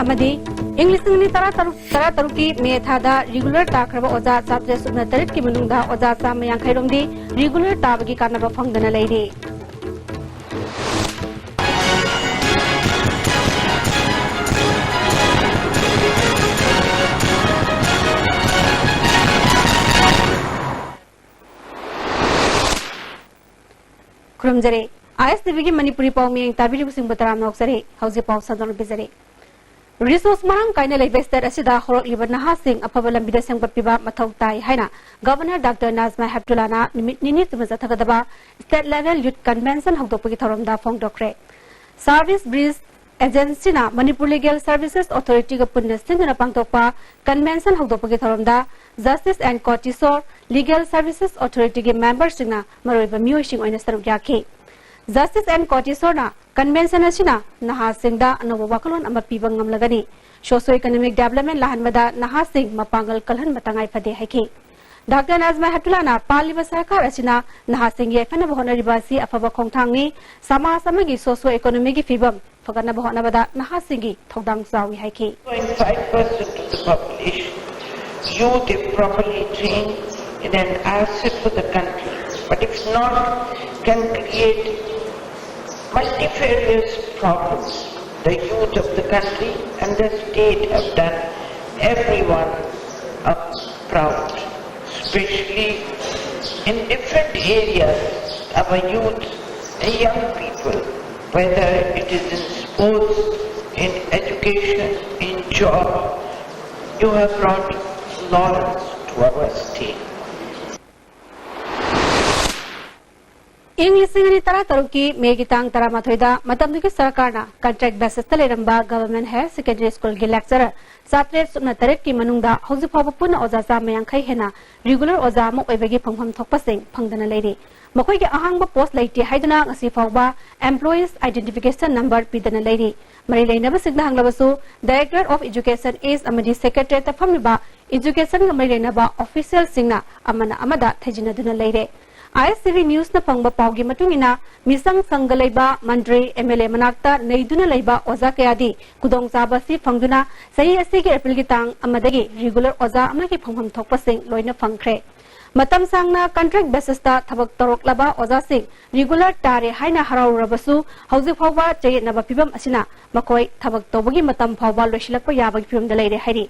amadi English ni tara taruki me thada regular ta khraba oja subject subna tarit ki manungda oja sam yang khairomdi regular ta bagi kanaba phangdana leiri Kurumjare ISTV की मणिपुरी पाव में ताबिरी बुसिंग बतराम नौकसरे हौजे पाव सदन बिजरे resource मरंग काइने लेबे state असिदा होरक लिबा नहा सिंग अफबा लंबिदा सेंगबपिबा मथौ ताई हाइना गवर्नर डॉक्टर नाजमा हेब्दुल्लाना निमित निनि तुमजा थगदबा स्टेट लेवल यूथ कन्वेंशन हौदोपगी थौरमदा फोंगदोखरे सर्विस ब्रिज एजेंसी ना मणिपुर लीगल सर्विसेज अथॉरिटी का पुण्य सिंगना पांगतोपा कन्वेंशन हौदोपगी थौरमदा जस्टिस एंड कोर्टिसोर लीगल सर्विसेज अथॉरिटी के मेंबर्स सिंगना मरोइबा मियोइसिंग ओइना सरुक याखे Justice and Courtisour na convention asina naha singda anoba wakalon ama pibang ngamlagani socio economic development lahan mada naha sing mapangal kalhan matangai phade haiki Dr. Nazma Heब्दुल्ला na paliba sarkar asina naha sing ye phana bahona ribasi afaba khongthang ni sama samagi socio economic gi fibam phagana bahona bada naha singi thodang sawi haiki 0.5% of the population youth if properly trained in an asset for the country but if not can create multifarious problems. The youth of the country and the state have done everyone proud, especially in different areas. Our youth and young people, whether it is in sports, in education, in job, you have brought laurels to our state. English ni tara taruki megitang tara mathoida matamduki sarkarna contract basis taleramba government higher secondary school gi lecturer satre subna taret ki manungda hauji phawa puna oja sa mayang khai hena regular oja mo oibagi phangpham thokpasing phangdana leiri makoi gi ahangba post leiti haiduna ngasi phawba employees identification number pidana leiri mari leinaba signa hanglabasu director of education is amadi secretary ta phamiba education ngamai leinaba official singna amana amada thajina duna leire ISTV News na pangba paugi matungina misang sanggalaiba mandre MLA manakta neiduna laiba oza kayadi kudong sabasi phangduna sahi asi ge April gi tang amadagi regular oza amagi phangpham thokpasing loina phangkhre matam sangna contract basis ta thabak torok laba oza sing regular tare haina haraurabasu hauji phawba chayna ba pibam asina makoi thabak tobagi matam phawba loisilakpa yabagi pibam da leire hairi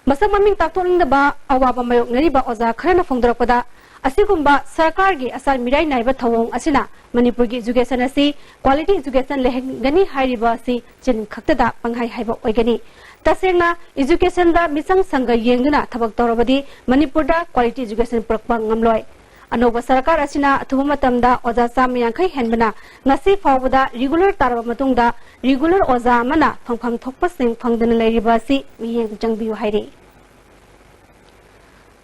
masam maming taktoning da ba awaba mayok ngari ba oza kharana phangdorakpada Asigumba sarkar gi asal mirai naiba thawong asina Manipur gi education asi quality education lehgani hairiba asi chin khaktada panghai haiba oigani tasengna education da misang sanga yengduna thabak torobadi Manipur da quality education prakpa ngamloi anoba sarkar asina athuba matamda oja sam yankhai henbana ngasi fawbada regular taraba matungda regular oja mana phangpham thokpasing phangdana leiriba asi miyeng jangbiu hairi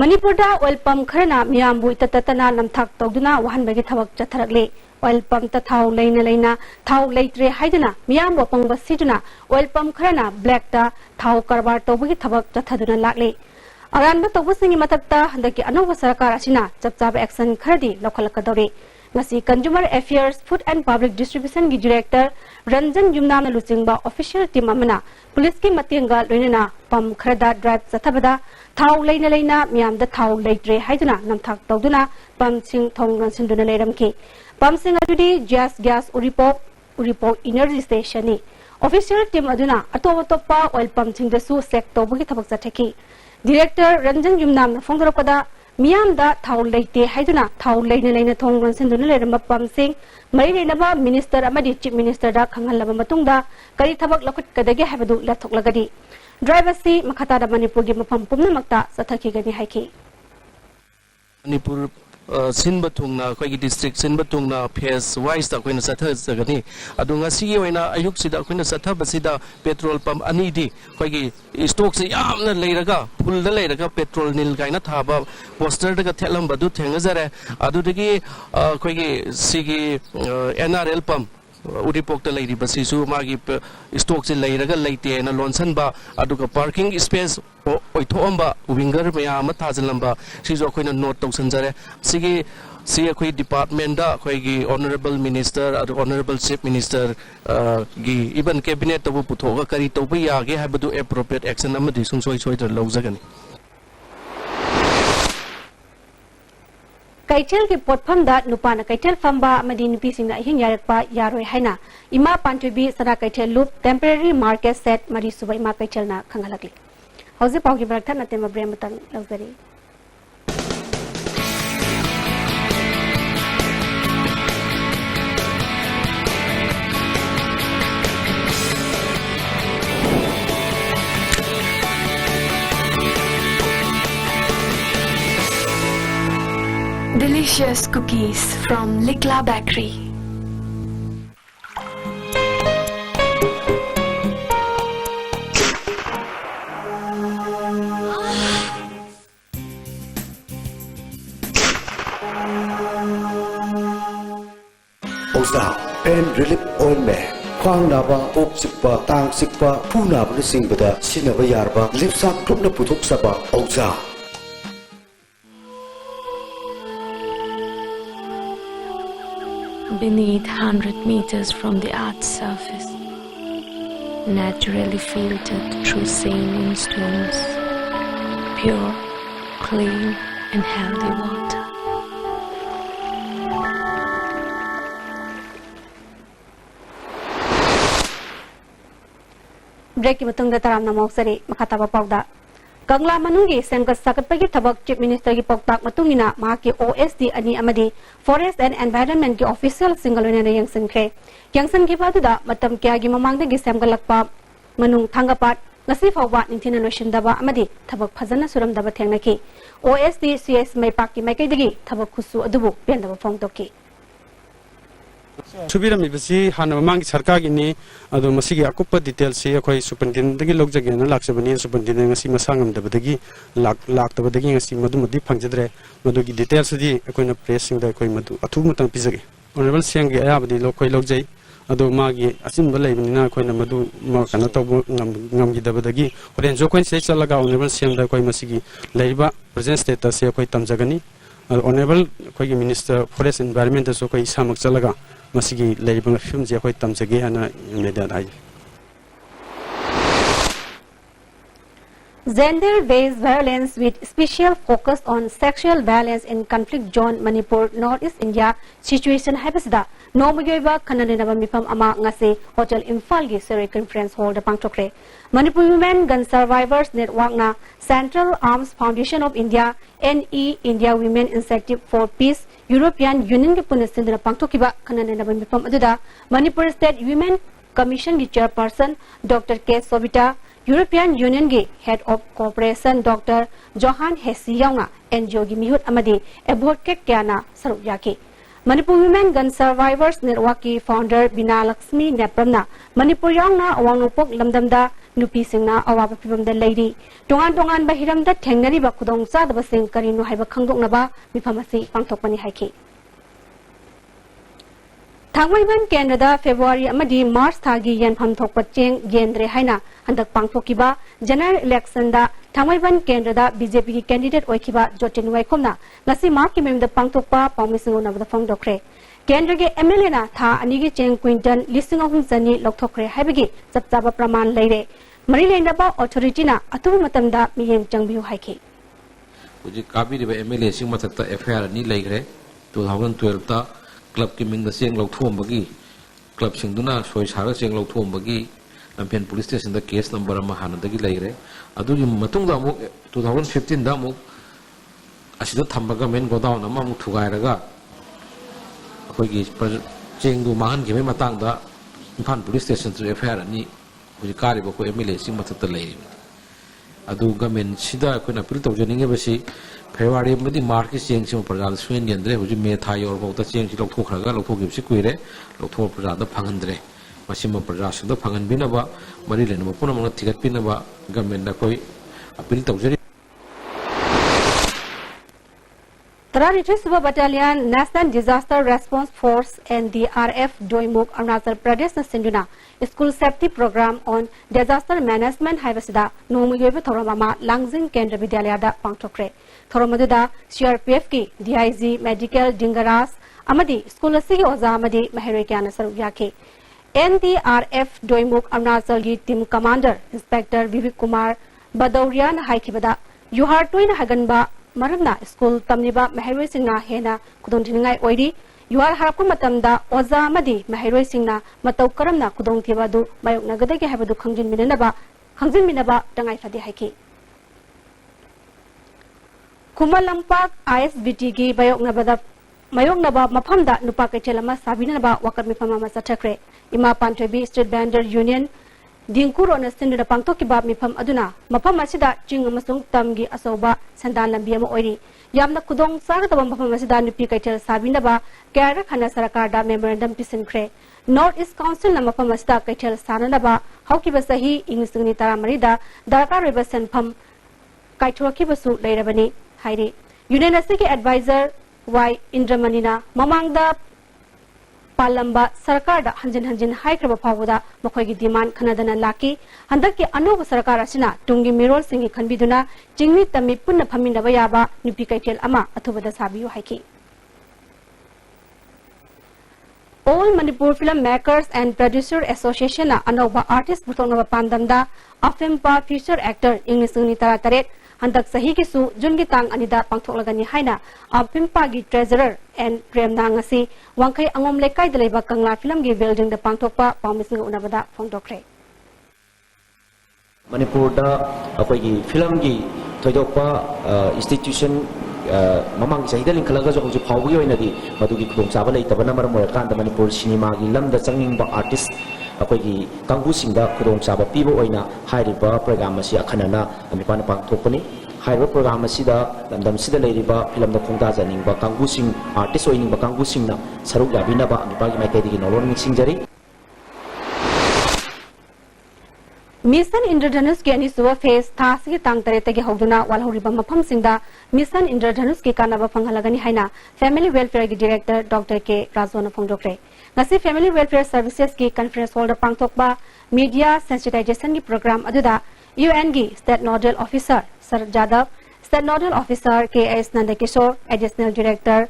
Manipur da oil pump kharana miyambu itatana namthak tawduna wahan bagi thabak chatharakle oil pump ta thaw leina thaw leitre haiduna miyam wapangba siduna oil pump kharana black ta thaw karbar tawbagi thabak chathaduna lakle aranba tawbusingi matakta handaki anoba sarkar asina chapchaba action kharadi lokhalakadori ngasi consumer affairs food and public distribution gi director Ranjan Yumnam Lucingba official team amana police ki matenga loinana pump kharada drive chathabada thaw leina miyam da thaw leitre haiduna namthak tawduna pump sing thong ransinduna leiramki pump sing adudi gas uripop energy station ni official team aduna atoppa oil pump sing da su sek tawbagi thabak chatheki director Ranjan Yumnam phongdoropada miyam da thaw leite haiduna thaw leina thong ransinduna leiramba pump sing mai leinaba minister amadi chief minister da khangalaba matungda kari thabak lakhut kadage habadu lathoklagadi driver si makhata da Manipur gi mafam pumna makta sathaki gani haiki Manipur sinba thungna khoi district sinba thungna phase wise da koina satha jagani adunga si oina ayuk sida koina satha basida petrol pump ani di khoi stock se yamna leiraga full da leiraga petrol nil kaina thaba poster daga thelam badu thenga jare adudagi khoi sigi NRL pump Uripokta lady basisu magi stocks in lairaga late and a lonsanba aduka parking space oithomba winger maya matazalamba she's a note to sanjare sigi सी अखोई department दा अखोई की honourable minister और honourable chief minister की even cabinet तब पुथोगा करी तब यागे हाबदु appropriate action अमदि सुंसोई सोइदर लौजगनी कैचल की पोटफम दा नुपाना कैचल फंबा अमदि नुपीसिंगना हिंग यारकपा यारोय हाइना इमा पांचुबी सना कैचल लूप टेम्पररी मार्केट सेट मरी सुबह इमा कैचलना खंगलकली हौजे पाउगी बरथा नते मब्रेम Matang लौजरी Delicious cookies from Likla Bakery. Oza Pain Relief Ointment Khwang naba, pop sikpa, tang sikpa, phu naba na singbada, sinaba yarba, lipsak klub na puthok saba, Oza. Beneath 100 meters from the Earth's surface, naturally filtered through saline stones, pure, clean and healthy water. ब्रेक की मतंग ताराम नमोक्सरी मखाताबा पाउदा कंगला मनुंगी सेमगत सकटपगी थबक चीफ मिनिस्टर की पौताक मतुंगिना माकी ओएसडी अनि अमदी फॉरेस्ट एंड एनवायरनमेंट की ऑफिशियल सिंगल ओइना यंगसनखे यंगसन बादुदा मतम क्यागी ममांगदगी सेमगलकपा मनुंग थांगपाट ngasi fawba ningthina loisindaba amadi thabak phajana suramdaba thengnaki OSD CS maipaki maikai thabak khusu adubu pendaba phongtoki सुबिरमी बसी हाना मांग सरकार की ने अदो मसी की अकुप डिटेल से अखोई सुपरटेंडेंट दगी लोग जगे ना लाक्सबनी superintendent ngasi masangam dabadagi lak tabadagi ngasi madumadi phangjedre madagi details di अखोइना प्रेस सिंग दा अखोइ मदु अथु मतंग पिजगे ऑनरेबल सीएम के आयाबदी लोग कोइ लोग जै अदो मागी असिनबा लैबनिना अखोइना मदु मा कना तब ngam gi dabadagi ओरेन जो कोइन से चलगा ऑनरेबल सीएम दा अखोइ मसी की लैबा प्रेजेंट स्टेटस से अखोइ तमजगनी ऑनरेबल अखोइ की मिनिस्टर फॉरेस्ट एनवायरनमेंट सो कोइ सामक चलगा मसीगी लेरिबंग फिल्म जे कोई तमजगे हना मेदा दाई Gender-based violence with special focus on sexual violence in conflict zone Manipur Northeast India situation habisda nomuyoiba khananaba mifam ama ngase hotel Imphal gi Surrey Conference Hall da pangthokre Manipur Women Gun Survivors Network na Central Arms Foundation of India NE India Women Initiative for Peace European Union ki punisindra pangthokiba khananaba mifam aduda Manipur State Women Commission ki chairperson Dr. K Sobita European Union ki Head of Cooperation Dr. Johan Hesse yaunga NGO ki mihut amadi advocate kyana saruk yaki Manipur Women Gun Survivors Network ki founder Bina Lakshmi Nepramna Manipur yaungna awangupok lamdamda nupi singna awaba pibamda lady tongan bahiramda thengnari ba khudong cha da sing karinu haiba khangdokna ba mifamasi pangthokpani haiki Thangwaiban Canada February amadi March thagi yanpham thokpa cheng gendre haina handak pangthokiba general election da Thangwaiban Canada BJP ki candidate oikiba Jotin Waikhomna ngasi March ki memda pangthokpa pawmisingo na da phongdokre Kendra ge MLA na tha ani gi cheng quinton listing of jani lokthokre haibagi chapchaba praman leire mari leinaba authority na atu matamda miyeng changbiu haiki uji kabiri ba MLA sing mathakta FIR ni leigre 2012 ta club ki ming da seng lok thom bagi club sing duna soi sara seng lok thom bagi lampian police station da case number ma hana da gi leire adu gi matung da mu 2015 da mu asida thambaga men godown ama mu thugai raga khoi gi cheng du man gi me matang da imphal police station to FIR ni uji kari ba ko MLA sing mathakta leire adu gamen sida ko na pil tawjaninge basi February madi March ki cheng chim prajal suen yendre huji me thai or bauta cheng chi lokthok khraga lokthok gi kuire lokthok prajal da phangandre masima prajal sing da phangan bina ba mari len mo puna mo thigat pina ba government na koi appeal tawjari Taranitri Battalion, National Disaster Response Force NDRF Doimuk Arunachal Pradesh na sinduna School Safety Program on Disaster Management haibasida nomuyoiba thoramama Langjing Kendra Vidyalaya pangthokre thoramadida CRPF ki DIG Medical Dingaras amadi school asigi oza amadi maheroi kyana saruk yake NDRF Doimuk Arunachal gi team commander Inspector Vivek Kumar Badauria na haikibada yuhar toina haganba Maramna school tamniba maheroi singna hena kudong thiningai oiri yuar harapku matamda oza amadi maheroi singna matau karamna kudong thiba du mayok nagadagi habadu khangjin minaba tangai fadi haiki Kumalampak ISBT gi mayok naba maphamda nupa kaichelama sabinaba wakar mifama masathakre ima pantrebi state bander union Dingkuro na sinduna pangtokiba mifam aduna mafam asida ching amasung tamgi asoba sandan lambi ama oiri yamna kudong sagataba mafam asida nupi kaitel sabinaba kayara khana sarakarda memorandum pisinkhre North East Council na mafam asida kaitel sananaba haukiba sahi inglisungni taramarida darkar reba senpham kaithurakibasu leirabani hairi Union Asiki advisor Y Indramanina mamangda Palamba Sarkar da hanjin haikraba phawda makhoigi demand khanadana laki handaki anoba sarkar asina tungi mirol singi khanbiduna jingni tami punna phaminaba yaba nupi kaitel ama athubada sabiyu haiki All Manipur Film Makers and Producer Association na anoba artist butonga pandamda afempa feature actor inglisungni tarataret handak sahi kisu jungi tang anida pangthoklagani haina afempa gi treasurer and premna ngasi wangkai angom lekai dalaiba kangla film gi building da pangthokpa pamising unabada phongdokre Manipur da akoi gi film gi thoidokpa institution mamang sahi da linkhalaga jo hoji phawgi oina di madugi khudong chaba leitabana maram morakan da Manipur cinema gi lamda changning ba artist akoi gi kangbu singda khudong chaba pibo oina hairiba program asi akhanana amipana pangthokpani haiba program asida lamdam sida leiriba film da khongda janing ba kangbu sing artist oining ba kangbu singna saruk yabina ba amipagi maikai digi nolon singjari Mission Indradhanus ki ani suwa phase thasi tang tare tagi hoduna walhoriba mafam singda Mission Indradhanus ki kanaba phanghalagani haina Family Welfare gi Director Dr. K. Razona phongdokre ngasi Family Welfare Services ki conference hall da pangthokba media sensitization gi program aduda UN gi State Nodal Officer Sar Jadab State Nodal Officer K.S. Nandakishore Additional Director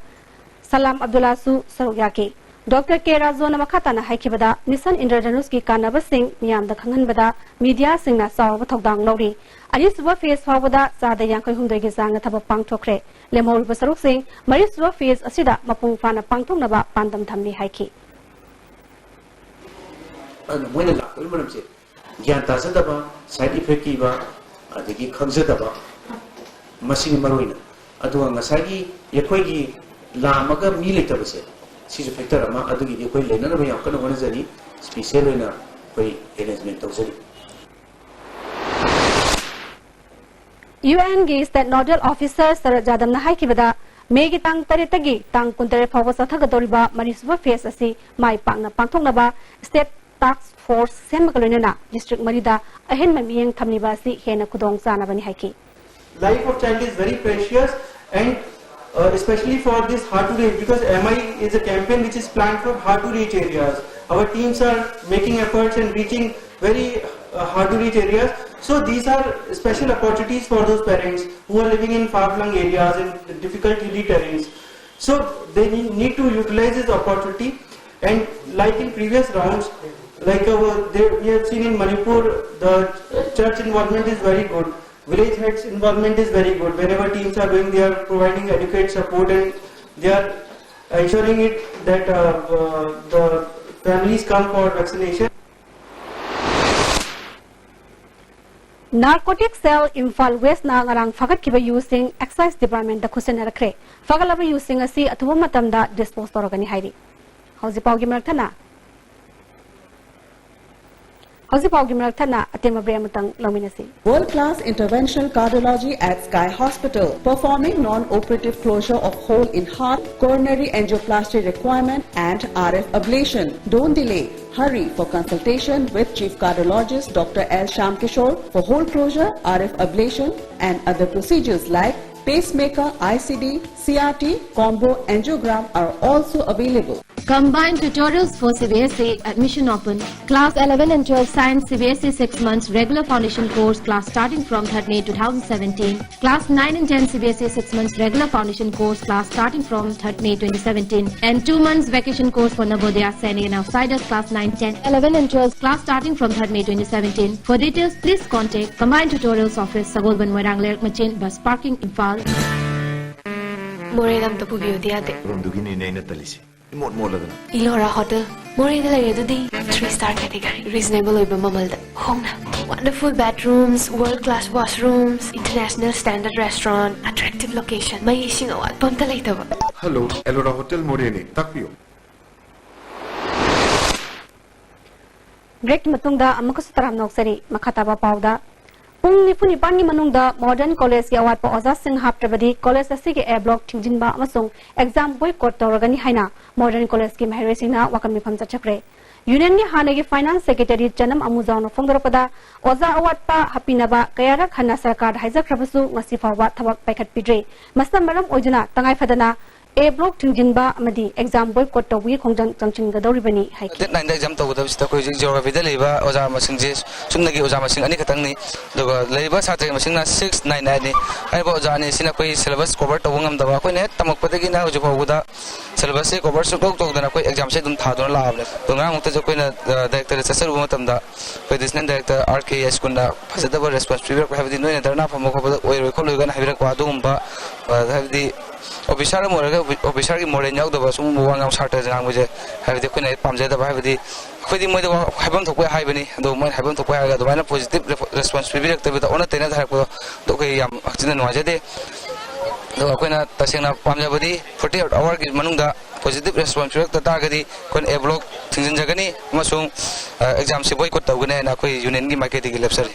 Salam Abdullah Su Sarugyaki Dr. K. Razona makhatana haikibada Mission Indradhanus ki kanaba sing miyam da khanganbada media singna sawa thokdang lori ani suba phase phawada sada yankhai humdoi gi sanga thaba pangthokre lemhol basaruk sing mari suba phase asida mapung fana pangthoknaba pandam thamni haiki moina lakoi maramse gyan tajadaba side effect ki ba adigi khamjadaba masini maroina aduga ngasagi yekhoi gi lamaga mi leitabase sisi factor ama adugi di koi lena na bayam kana wana jari special oina koi arrangement tawjari UN gi State Nodal Officer Sar Jadam na haikibada megi tang tare tagi tang kuntare phawa sathagadoriba marisuba phase asi mai pangna pangthoknaba State Task Force senmakalona district marida ahen mamiyeng thamniba si hena kudong chanabani haiki Life of child is very precious and especially for this hard to reach, because MI is a campaign which is planned for hard to reach areas. Our teams are making efforts and reaching very hard to reach areas. So these are special opportunities for those parents who are living in far-flung areas and difficult hilly terrains. So they need to utilize this opportunity, and like in previous rounds, like we have seen in Manipur, the church involvement is very good. Village heads involvement is very good. Whenever teams are going, they are providing adequate support and they are ensuring it that the families come for vaccination. Narcotic cell Imphal West na ngarang fagat kiba using excise department da khusen rakre fagalaba using asi atuba matamda dispose torogani hairi hauji pawgi marthana World-class interventional cardiology at Sky Hospital, performing non-operative closure of hole in heart, coronary angioplasty requirement and RF ablation. Don't delay. Hurry for consultation with Chief Cardiologist Dr. L. Shyam Kishore for hole closure, RF ablation and other procedures like Pacemaker, ICD, CRT, combo angiogram are also available. Combined tutorials for CBSE admission open. Class 11 and 12 Science CBSE 6 months regular foundation course class starting from 3rd May 2017. Class 9 and 10 CBSE 6 months regular foundation course class starting from 3rd May 2017. And 2 months vacation course for Navodaya, Sainik and outsiders class 9, 10, 11 and 12 class starting from 3rd May 2017. For details, please contact Combined Tutorials Office, Sagolban Moirang Lerk Machin, Bus Parking, Infal. Moredam to Pubiu Diade. Rondugini Nana Talisi. Ilora Hotel. Moreda Ledudi. 3-star category. Reasonable Iba Mamalda. Home. Wonderful bedrooms, world-class washrooms, international standard restaurant, attractive location. May ising awat pamta later. Hello, Elora Hotel Moreni. Takpio. Break matungda amakasutaram noksari makataba pauda. Pung nipuni pangi manungda modern college ki awat pa oza sing haptrabadi college asigi air block thingjinba amasung exam boycott tawragani haina modern college ki mahiresina wakami phamcha chakre union ni hanagi finance secretary chanam amuzawno phongdarapada oza awat pa hapinaba kayara khana sarkar haijakrabasu ngasi fawa thabak paikhat pidre masna maram oijuna tangai fadana A block tingjinba amadi exam boycott tawi khongjang changchin gadoribani hai date 9 exam tawu dabista ko geography da leba oja masing je sumnagi oja masing ani khatang ni doga leba satre masing na 699 ni ai bo oja ni sina koi syllabus cover tawu ngam dawa ko ne tamak padagi na oja boguda syllabus se cover su tok dana koi exam se dum thadona laable to nga mukta jo koi na director sasar bu matam da koi disnan director RKS kunna phasada ba response preview ko havdi noina darna phamo ko oi ko loga na habira ko adum ba havdi officer moraga officer ki moren yaw daba sum wangam sarta jang muje habdi ko ne pamje daba habdi khodi moi da habam thok pai haibani do moi habam thok pai ga do na positive response preview ta ba ona tena thar ko do ko yam accident no jade do ko na tasena pamja badi 48 hour ki manungda positive response preview ta targadi kon a block thingjin jagani amasung exam se boycott tawgane na koi union gi market gi lepsar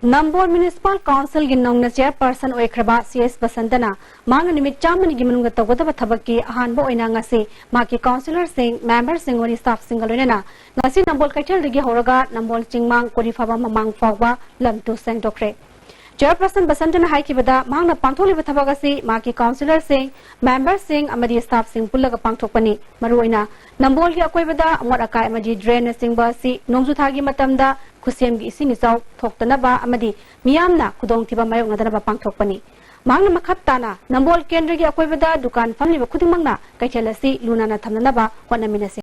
Nambol Municipal Council gi nongna chairperson oikraba CS Basantana mang nimit chamani gi manunga tawgada thabaki ahanbo oina ngasi maki councillor sing member sing wani staff singalona ngasi Nambol Kaichel rigi horaga Nambol Chingmang Korifaba mamang fawba lamtu seng dokre Chairperson Basantana haikibada mangna pangtholiba thabagasi maki councillor sing member sing amadi staff sing pullaga pangthokpani maruina Nambol gi akoibada amot akai amadi drain sing ba si nongju thagi matamda kusem gi ising isau thoktanaba amadi miyamna kudong thiba mayok ngadana pangthokpani mangna makhattana Nambol kendra gi akoibada dukan famliba khudimangna kaichelasi lunana thamnanaba honaminase